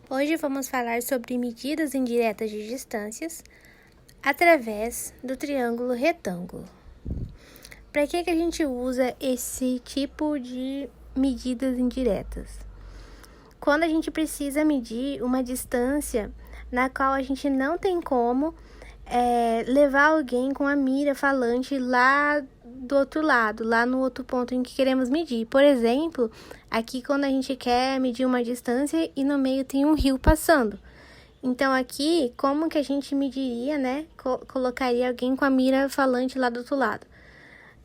Hoje vamos falar sobre medidas indiretas de distâncias através do triângulo retângulo. Para que a gente usa esse tipo de medidas indiretas? Quando a gente precisa medir uma distância na qual a gente não tem como levar alguém com a mira falante lá do outro lado, lá no outro ponto em que queremos medir. Por exemplo, aqui quando a gente quer medir uma distância e no meio tem um rio passando. Então aqui, como que a gente mediria, né? Colocaria alguém com a mira falante lá do outro lado.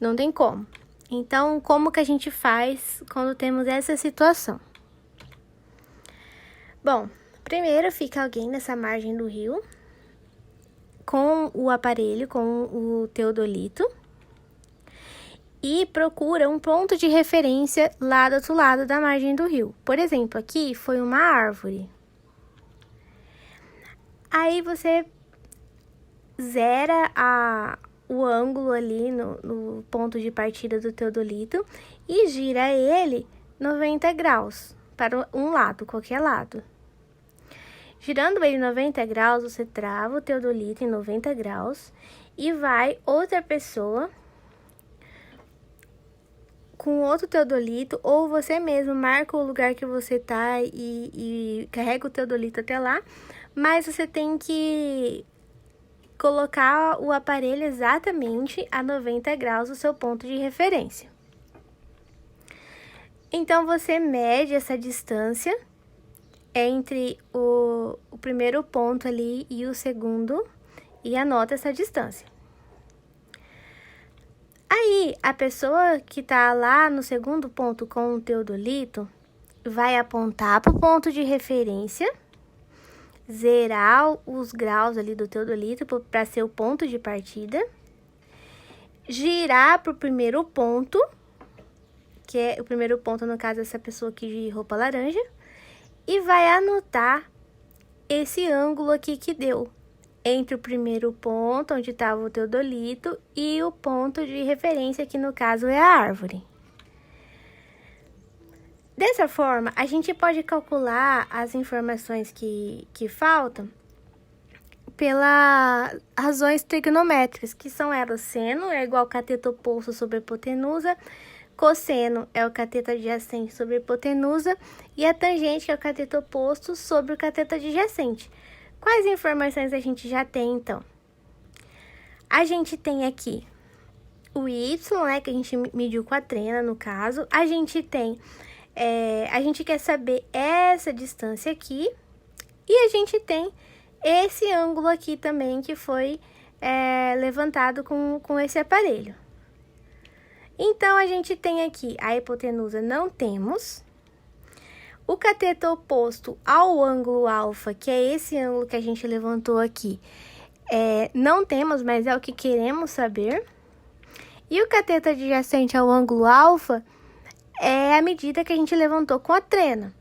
Não tem como. Então, como que a gente faz quando temos essa situação? Bom, primeiro fica alguém nessa margem do rio, com o aparelho, com o teodolito, e procura um ponto de referência lá do outro lado da margem do rio. Por exemplo, aqui foi uma árvore. Aí você zera o ângulo ali no ponto de partida do teodolito e gira ele 90 graus para um lado, qualquer lado. Girando ele 90 graus, você trava o teodolito em 90 graus e vai outra pessoa com outro teodolito, ou você mesmo marca o lugar que você tá e carrega o teodolito até lá, mas você tem que colocar o aparelho exatamente a 90 graus do seu ponto de referência. Então, você mede essa distância entre o primeiro ponto ali e o segundo e anota essa distância. Aí, a pessoa que tá lá no segundo ponto com o teodolito vai apontar para o ponto de referência, zerar os graus ali do teodolito para ser o ponto de partida, girar para o primeiro ponto, que é o primeiro ponto, no caso, essa pessoa aqui de roupa laranja, e vai anotar esse ângulo aqui que deu entre o primeiro ponto, onde estava o teodolito, e o ponto de referência, que no caso é a árvore. Dessa forma, a gente pode calcular as informações que faltam pelas razões trigonométricas, que são elas: seno é igual ao cateto oposto sobre a hipotenusa, cosseno é o cateto adjacente sobre a hipotenusa e a tangente é o cateto oposto sobre o cateto adjacente. Quais informações a gente já tem, então? A gente tem aqui o y, né, que a gente mediu com a trena, no caso. A gente tem, a gente quer saber essa distância aqui. E a gente tem esse ângulo aqui também, que foi levantado com esse aparelho. Então, a gente tem aqui a hipotenusa, não temos. O cateto oposto ao ângulo alfa, que é esse ângulo que a gente levantou aqui, não temos, mas é o que queremos saber. E o cateto adjacente ao ângulo alfa é a medida que a gente levantou com a trena.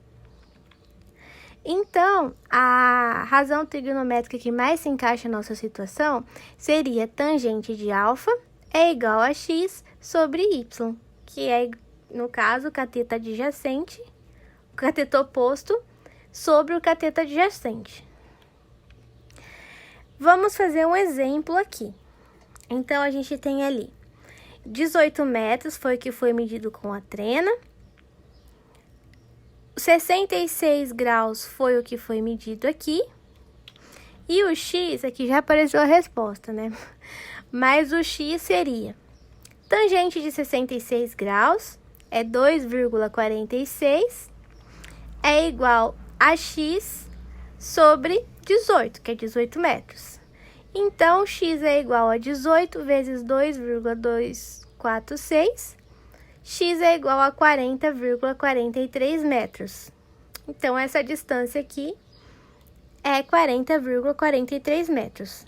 Então, a razão trigonométrica que mais se encaixa na nossa situação seria tangente de alfa é igual a x sobre y, que é, no caso, o cateto adjacente, o cateto oposto sobre o cateto adjacente. Vamos fazer um exemplo aqui. Então, a gente tem ali 18 metros, foi o que foi medido com a trena. 66 graus foi o que foi medido aqui. E o x, aqui já apareceu a resposta, né? Mas o x seria tangente de 66 graus é 2,46, é igual a x sobre 18, que é 18 metros. Então, x é igual a 18 vezes 2,246, x é igual a 40,43 metros. Então, essa distância aqui é 40,43 metros.